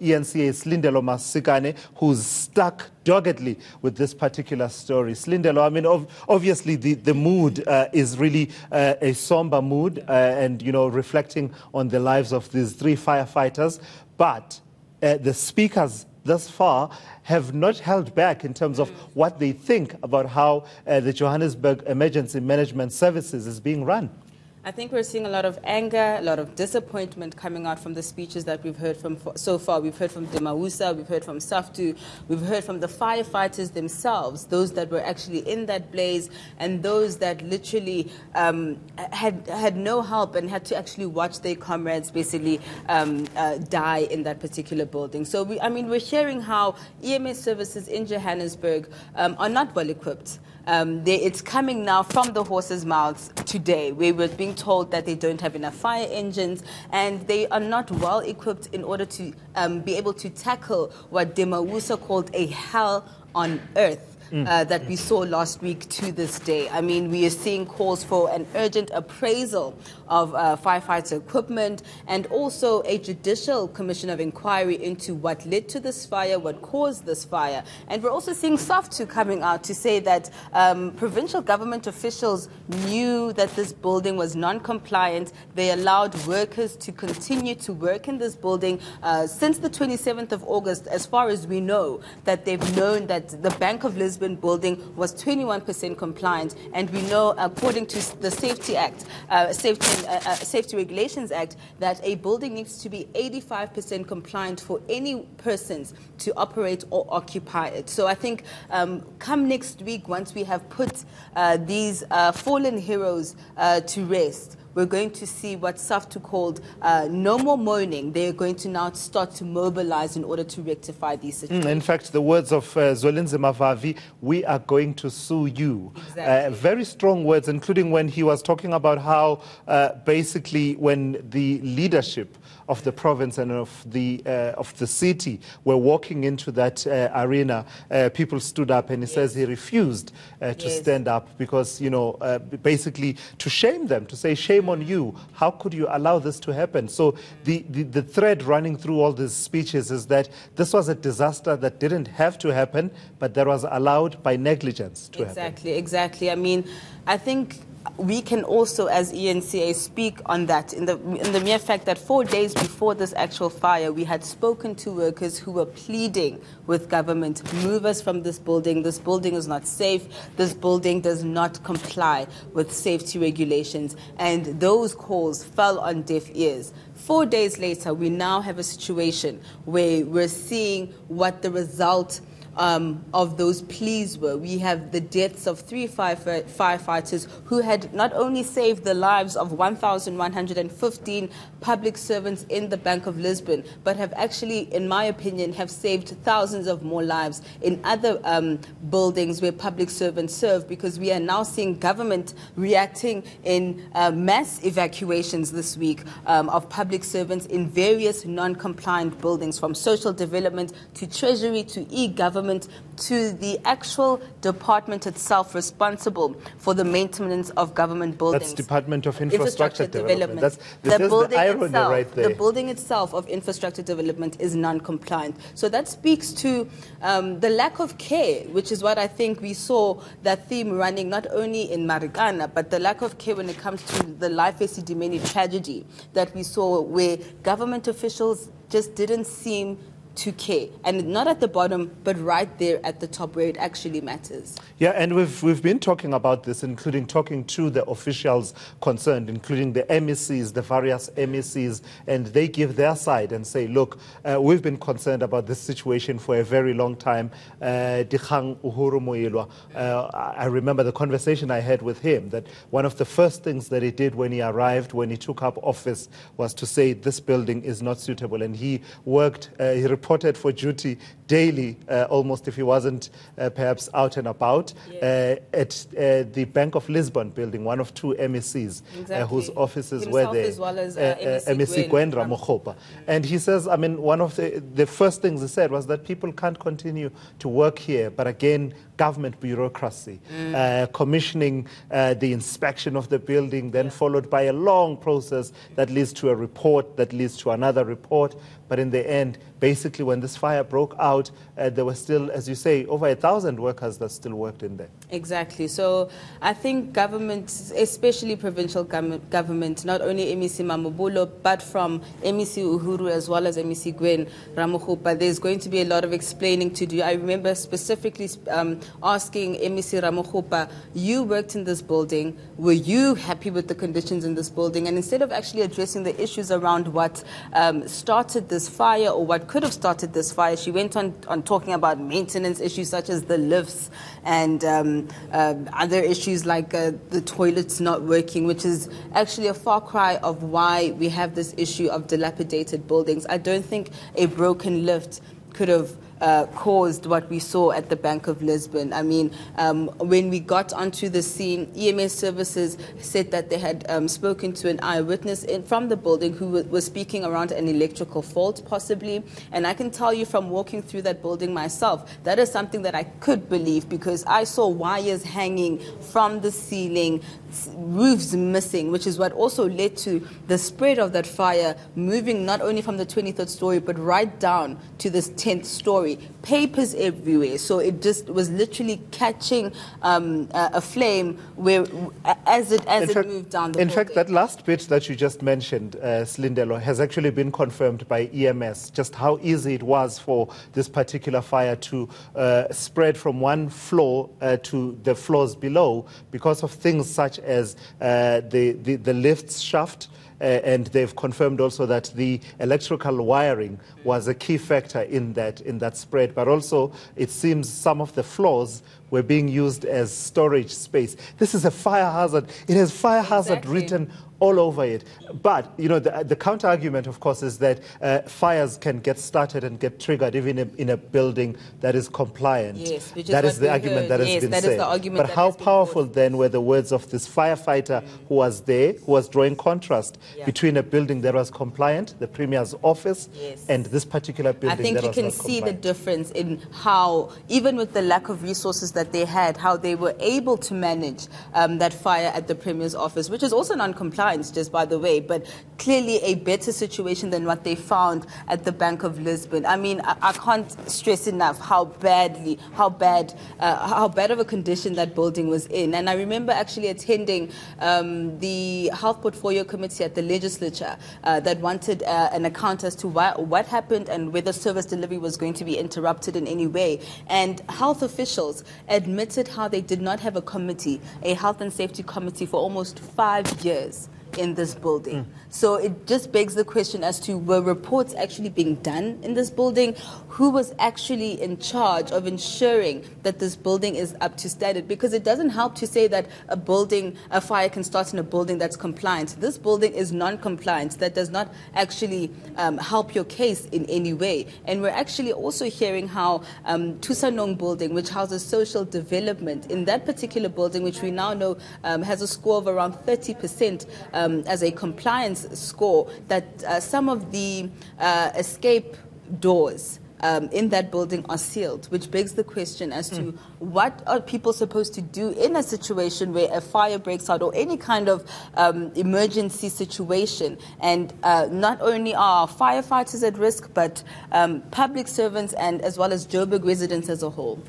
ENCA's Slindelo Masikane, who's stuck doggedly with this particular story. Slindelo, I mean, obviously the mood is really a somber mood and, you know, reflecting on the lives of these three firefighters. But the speakers thus far have not held back in terms of what they think about how the Johannesburg Emergency Management Services is being run. I think we're seeing a lot of anger, a lot of disappointment coming out from the speeches that we've heard from so far. We've heard from Demawusa, we've heard from Saftu, we've heard from the firefighters themselves, those that were actually in that blaze and those that literally had no help and had to actually watch their comrades basically die in that particular building. So, we're hearing how EMS services in Johannesburg are not well equipped. It's coming now from the horse's mouths today. We were being told that they don't have enough fire engines and they are not well equipped in order to be able to tackle what Demawusa called a hell on earth. That we saw last week to this day. I mean, we are seeing calls for an urgent appraisal of firefighter equipment and also a judicial commission of inquiry into what led to this fire, what caused this fire. And we're also seeing Saftu coming out to say that provincial government officials knew that this building was non-compliant. They allowed workers to continue to work in this building since the 27th of August, as far as we know, that they've known that the Bank of Lisbon building was 21% compliant, and we know, according to the Safety Act, Safety Regulations Act, that a building needs to be 85% compliant for any persons to operate or occupy it. So I think come next week, once we have put these fallen heroes to rest, we're going to see what Saftu called no more moaning. They're going to now start to mobilize in order to rectify these situations. In fact, the words of Zolinze Mavavi, we are going to sue you. Exactly. Very strong words, including when he was talking about how basically when the leadership of the province and of the city were walking into that arena, people stood up, and he says he refused to stand up because, you know, basically to shame them, to say, shame on you. How could you allow this to happen? So the thread running through all these speeches is that this was a disaster that didn't have to happen, but that was allowed by negligence to happen. Exactly. I mean, I think we can also, as ENCA, speak on that in the mere fact that 4 days before this actual fire, we had spoken to workers who were pleading with government, move us from this building. This building is not safe. This building does not comply with safety regulations. And those calls fell on deaf ears. 4 days later, we now have a situation where we're seeing what the result of those pleas were. We have the deaths of 3 firefighters who had not only saved the lives of 1,115 public servants in the Bank of Lisbon, but have actually, in my opinion, have saved thousands of more lives in other buildings where public servants serve, because we are now seeing government reacting in mass evacuations this week of public servants in various non-compliant buildings, from social development to treasury to e-government to the actual department itself responsible for the maintenance of government buildings. That's Department of Infrastructure Development. That's the building irony itself, right there. The building itself of infrastructure development is non-compliant. So that speaks to the lack of care, which is what I think we saw that theme running not only in Marikana, but the lack of care when it comes to the Life Esidimeni tragedy that we saw, where government officials just didn't seem to care, and not at the bottom, but right there at the top where it actually matters. Yeah, and we've been talking about this, including talking to the officials concerned, including the MECs, the various MECs, and they give their side and say, look, we've been concerned about this situation for a very long time. Dikgang Uhuru Moilwa, I remember the conversation I had with him, that one of the first things that he did when he arrived, when he took up office, was to say this building is not suitable, and he worked, he reported for duty daily, almost if he wasn't perhaps out and about, at the Bank of Lisbon building, one of two MECs whose offices Himself were there. As well as MEC Gwen Ramokgopa. And he says, I mean, one of the first things he said was that people can't continue to work here, but again, government bureaucracy, commissioning the inspection of the building, then followed by a long process that leads to a report, that leads to another report. But in the end, basically, when this fire broke out, there were still, as you say, over 1,000 workers that still worked in there. Exactly. So I think government, especially provincial government, not only MEC Mamubulo, but from MEC Uhuru as well as MEC Gwen Ramokgopa, there's going to be a lot of explaining to do. I remember specifically asking MEC Ramokgopa, you worked in this building, were you happy with the conditions in this building? And instead of actually addressing the issues around what started this fire or what could have started this fire, she went on talking about maintenance issues such as the lifts and other issues like the toilets not working, which is actually a far cry of why we have this issue of dilapidated buildings. I don't think a broken lift could have caused what we saw at the Bank of Lisbon. I mean, when we got onto the scene, EMS services said that they had spoken to an eyewitness from the building who was speaking around an electrical fault, possibly. And I can tell you from walking through that building myself, that is something that I could believe, because I saw wires hanging from the ceiling, roofs missing, which is what also led to the spread of that fire, moving not only from the 23rd story, but right down to this 10th story. Papers everywhere. So it just was literally catching a flame where, as it moved down the building. In fact, that last bit that you just mentioned, Slindelo, has actually been confirmed by EMS, just how easy it was for this particular fire to spread from one floor to the floors below because of things such as the lift shaft. And they've confirmed also that the electrical wiring was a key factor in that spread. But also, it seems some of the floors were being used as storage space. This is a fire hazard. It has fire hazard written all over it. But, you know, the counter-argument, of course, is that fires can get started and get triggered even in a building that is compliant. Yes, which is that is the argument that has been said. Is the argument but how powerful then were the words of this firefighter who was there, who was drawing contrast between a building that was compliant, the Premier's office, and this particular building that was not compliant. I think you can see the difference in how, even with the lack of resources that they had, how they were able to manage that fire at the Premier's office, which is also non-compliant, just by the way, but clearly a better situation than what they found at the Bank of Lisbon. I mean, I can't stress enough how bad of a condition that building was in. And I remember actually attending the Health Portfolio Committee at the legislature that wanted an account as to what happened and whether service delivery was going to be interrupted in any way. And health officials admitted how they did not have a committee, a health and safety committee, for almost 5 years in this building. So it just begs the question as to, were reports actually being done in this building? Who was actually in charge of ensuring that this building is up to standard? Because it doesn't help to say that a fire can start in a building that's compliant. This building is non-compliant. That does not actually help your case in any way. And we're actually also hearing how Tusanong building, which houses social development, in that particular building, which we now know has a score of around 30% as a compliance score, that some of the escape doors in that building are sealed, which begs the question as to what are people supposed to do in a situation where a fire breaks out or any kind of emergency situation. And not only are firefighters at risk, but public servants and as well as Joburg residents as a whole.